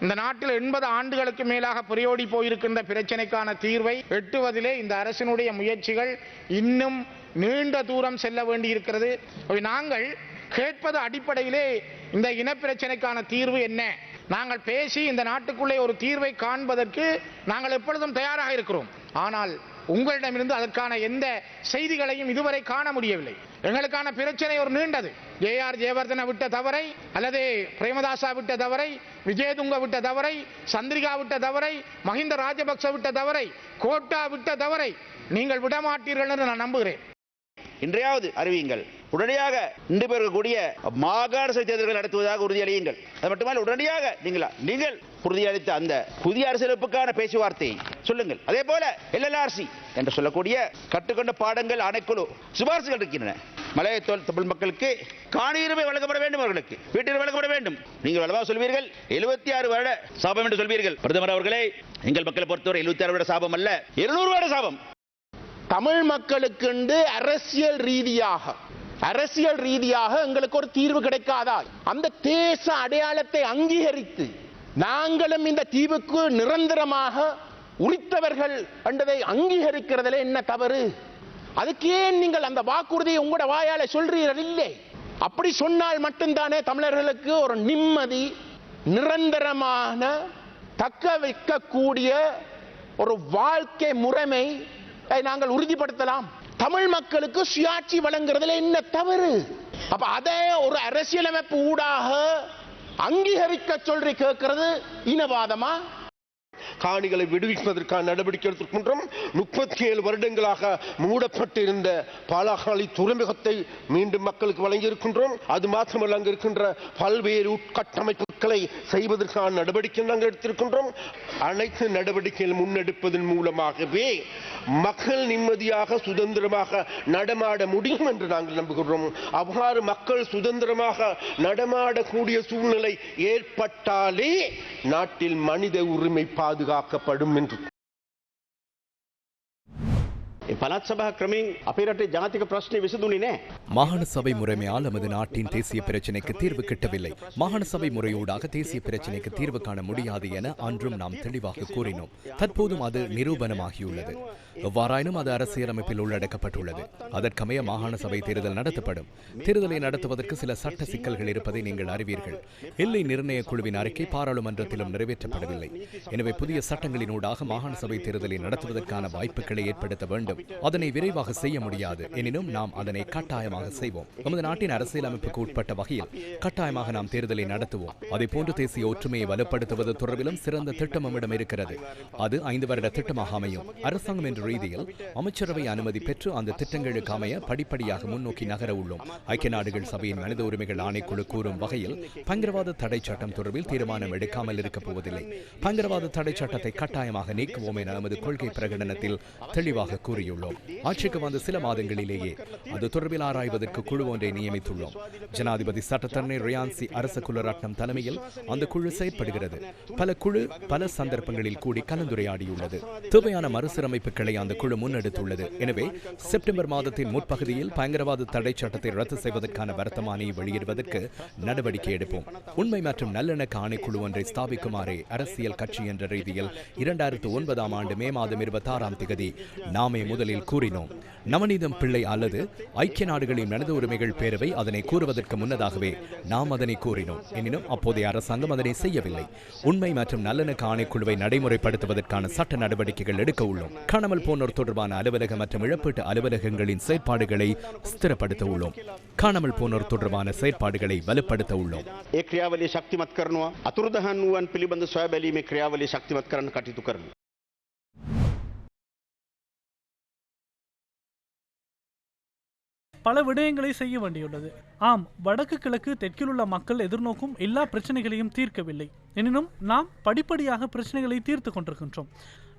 இந்த நாட்டில் 80 ஆண்டுகளுக்கு மேலாக புரியோடி போயிருக்கின்ற பிரச்சனைக்கான தீர்வை எட்டுவதிலே இந்த அரசினுடைய முயற்சிகள் இன்னும் நீண்ட தூரம் செல்ல வேண்டியிருக்கிறது. நாங்கள் கேட்பது அடிப்படையிலே இந்த இனப்பிரச்சனைக்கான தீர்வு என்ன, நாங்கள் பேசி இந்த நாட்டுக்குள்ளே ஒரு தீர்வை காண்பதற்கு நாங்கள் எப்பொழுதும் தயாராக இருக்கிறோம். ஆனால் உங்களிடமிருந்து அதற்கான எந்த செய்திகளையும் இதுவரை காண முடியவில்லை. எங்களுக்கான பிரச்சனை ஒரு நீண்டது. ஜே.ஆர். ஜெயவர்தன விட்ட தவறை, அல்லது பிரேமதாசா விட்ட தவறை, விஜயதுங்க விட்ட தவறை, சந்திரிகா விட்ட தவறை, மஹிந்த ராஜபக்ச விட்ட தவறை, கோட்டா விட்ட தவறை நீங்கள் விடமாட்டீர்கள் என்று நான் நம்புகிறேன். இன்றையாவது அறிவியுங்கள். உடனடியாக இன்று பெறக்கூடிய மாகாண சபை தேர்தல்கள் நடத்துவதாக உறுதியளியுங்கள். அது மட்டுமல்ல, உடனடியாக நீங்கள் உறுதியளித்த அந்த புதிய அரசியலமைப்புக்கான பேச்சுவார்த்தையை சொல்லுங்கள். அதே போல எல்எல்ஆர்சி என்று சொல்லக்கூடிய கட்டுக்கொண்ட பாடங்கள் ஆணைக்குழு சிபாரிசுகள் இருக்கின்றன. மலைய தமிழ் மக்களுக்கு காணியுரிமை வழங்கப்பட வேண்டும், அவர்களுக்கு வீட்டில் வழங்கப்பட வேண்டும். நீங்கள் வளமாக சொல்வீர்கள் 76 வருட சாபம் என்று சொல்வீர்கள். பிரதமர் அவர்களே, எங்கள் மக்களை பொறுத்தவரை 76 வருட சாபம் அல்ல, 200 வருட சாபம். தமிழ் மக்களுக்கு அரசியல் ரீதியாக எங்களுக்கு ஒரு தீர்வு கிடைக்காதா? அந்த தேச அடையாளத்தை அங்கீகரித்து நாங்களும் இந்த தீவுக்கு நிரந்தரமாக உரித்தவர்கள் என்பதை அங்கீகரிக்கிறதுல என்ன தவறு? அதுக்கு ஏன் நீங்கள் அந்த வாக்குறுதியை உங்களோட வாயால சொல்றீர்கள்? இல்லை, அப்படி சொன்னால் மட்டும்தானே தமிழர்களுக்கு ஒரு நிம்மதி, நிரந்தரமான தக்க வைக்கக்கூடிய ஒரு வாழ்க்கை முறைமை நாங்கள் உறுதிப்படுத்தலாம். தமிழ் மக்களுக்கு சுயாட்சி வழங்குறதுல என்ன தவறு? அப்ப அதை ஒரு அரசியலமைப்பு ஊடாக அங்கீகரிக்க சொல்லி கேட்கிறது இனவாதமா? காணிகளை விடுவிப்பதற்கான நடவடிக்கை எடுத்துக்கொண்டோம். 37 வருடங்களாக மூடப்பட்டிருந்த பாலாகாலி துறைமுகத்தை மீண்டும் மக்களுக்கு வழங்கியிருக்கின்றோம். அது மாத்திரமல்ல, அங்கு இருக்கின்ற பல்வேறு உட்கட்டமைப்புகளை செய்வதற்கான நடவடிக்கை நாங்கள் எடுத்திருக்கின்றோம். அனைத்து நடவடிக்கைகள் முன்னெடுப்பதன் மூலமாகவே மக்கள் நிம்மதியாக சுதந்திரமாக நடமாட முடியும் என்று நாங்கள் நம்புகிறோம். அவ்வாறு மக்கள் சுதந்திரமாக நடமாடக்கூடிய சூழ்நிலை ஏற்பட்டாலே நாட்டில் மனித உரிமை பாதுகாக்கப்படும் என்று. පළාත් සභා ක්‍රමයෙන් අපේ රටේ ජාතික ප්‍රශ්නේ විසඳුනේ නැහැ. மாகாண சபை முறைமையால் நமது நாட்டின் தேசிய பிரச்சினைக்கு தீர்வு கிட்டவில்லை. மாகாண சபை முறையூடாக தேசிய பிரச்சினைக்கு தீர்வு காண முடியாது என அன்றும் நாம் தெளிவாக கூறினோம். தற்போதும் அது நிரூபணமாகியுள்ளது. எவ்வாறாயினும் அது அரசியலமைப்பில் உள்ளடக்கப்பட்டுள்ளது. அதற்கமைய மாகாண சபை தேர்தல் நடத்தப்படும். தேர்தலை நடத்துவதற்கு சில சட்ட சிக்கல்கள் இருப்பதை நீங்கள் அறிவீர்கள். எல்லை நிர்ணய குழுவின் அறிக்கை பாராளுமன்றத்திலும் நிறைவேற்றப்படவில்லை. எனவே புதிய சட்டங்களினூடாக மாகாண சபை தேர்தலை நடத்துவதற்கான வாய்ப்புகளை ஏற்படுத்த வேண்டும். அதனை விரைவாக செய்ய முடியாது. எனினும் நாம் அதனை கட்டாயமாக செய்வோம். நமது நாட்டின் அரசியலமைப்புக்கு உட்பட்ட வகையில் கட்டாயமாக நாம் தேர்தலை நடத்துவோம். அதே போன்று தேசிய ஒற்றுமையை வலுப்படுத்துவது தொடர்பிலும் சிறந்த திட்டம் நம்மிடம் இருக்கிறது. அது 5 வருட திட்டமாக அமையும். அரசாங்கம் என்ற ரீதியில் அமைச்சரவை அனுமதி பெற்று அந்த திட்டங்களுக்கு அமைய படிப்படியாக முன்னோக்கி நகர உள்ளோம். ஐக்கிய நாடுகள் சபையின் மனித உரிமைகள் ஆணைக்குழு கூறும் வகையில் பயங்கரவாத தடை சட்டம் தொடர்பில் தீர்மானம் எடுக்காமல் இருக்கப் போவதில்லை. பயங்கரவாத தடை சட்டத்தை கட்டாயமாக நீக்குவோம் என நமது கொள்கை பிரகடனத்தில் தெளிவாக கூறியுள்ளோம். ஆட்சிக்கு வந்த சில மாதங்களிலேயே அது தொடர்பில் ஆராய்வதற்கு குழு ஒன்றை நியமித்துள்ளோம். ஜனாதிபதி சட்டத்தரணி ரியான்சி அரச குலரட்னம் தலைமையில் அந்த குழு செயற்படுகிறது. பல சந்தர்ப்பங்களில் கூடி கலந்துரையாடியுள்ளது. தேவையான மறுசீரமைப்புகளை அந்த குழு முன்னெடுத்துள்ளது. எனவே செப்டம்பர் மாதத்தின் முற்பகுதியில் பயங்கரவாத தடை சட்டத்தை ரத்து செய்வதற்கான வர்த்தமானியை வெளியிடுவதற்கு நடவடிக்கை எடுப்போம். உண்மை மற்றும் நல்லிணக்க ஆணைக்குழு ஒன்றை ஸ்தாபிக்குமாறு அரசியல் கட்சி என்ற ரீதியில் 2009ஆம் ஆண்டு மே மாதம் 26ஆம் தேதி நாமே முதலில் கூறினோம். நவநீதம் பிள்ளை அல்லது ஐக்கிய நாடுகளின் மனித உரிமைகள் பேரவை அதனை கூறுவதற்கு முன்னதாகவே நாம் அதனை கூறினோம். எனினும் அப்போதைய அரசாங்கம் அதனை செய்யவில்லை. உண்மை மற்றும் நல்லிணக்க ஆணைக்குழுவை நடைமுறைப்படுத்துவதற்கான சட்ட நடவடிக்கைகள் எடுக்க உள்ளோம். காணாமல் போனோர் தொடர்பான அலுவலக மற்றும் இழப்பீட்டு அலுவலகங்களின் செயற்பாடுகளை ஸ்திரப்படுத்த உள்ளோம். காணாமல் போனோர் தொடர்பான செயற்பாடுகளை வலுப்படுத்த உள்ளோம். ඒ ක්‍රියාවලිය ශක්තිමත් කරනවා. අතුරුදහන් වූවන් පිළිබඳ සොයා බැලීමේ ක්‍රියාවලිය ශක්තිමත් කරන්න කටයුතු කරනවා. பல விடயங்களை செய்ய வேண்டியுள்ளது. ஆம், வடக்கு கிழக்கு தெற்கில் உள்ள மக்கள் எதிர்நோக்கும் எல்லா பிரச்சனைகளையும் தீர்க்கவில்லை. எனினும் நாம் படிப்படியாக பிரச்சனைகளை தீர்த்து கொண்டிருக்கின்றோம்.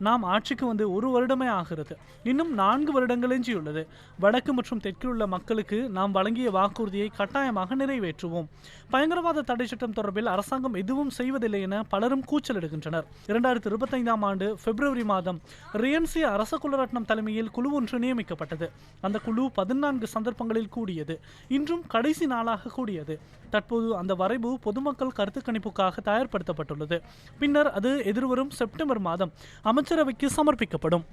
நாம் ஆட்சிக்கு வந்து 1 வருடமே ஆகிறது. இன்னும் 4 வருடங்கள் எஞ்சியுள்ளது. வடக்கு மற்றும் தெற்கில் உள்ள மக்களுக்கு நாம் வழங்கிய வாக்குறுதியை கட்டாயமாக நிறைவேற்றுவோம். பயங்கரவாத தடை சட்டம் தொடர்பில் அரசாங்கம் எதுவும் செய்வதில்லை என பலரும் கூச்சலிடுகின்றனர். 2025ஆம் ஆண்டு பிப்ரவரி மாதம் ரியன்சி அரச குலரட்னம் தலைமையில் குழு ஒன்று நியமிக்கப்பட்டது. அந்த குழு 14 சந்தர்ப்பங்களில் கூடியது. இன்றும் கடைசி நாளாக கூடியது. தற்போது அந்த வரைவு பொதுமக்கள் கருத்து கணிப்புக்காக தயார்படுத்தப்பட்டுள்ளது. பின்னர் அது எதிர்வரும் செப்டம்பர் மாதம் அமைச்சரவைக்கு சமர்ப்பிக்கப்படும்.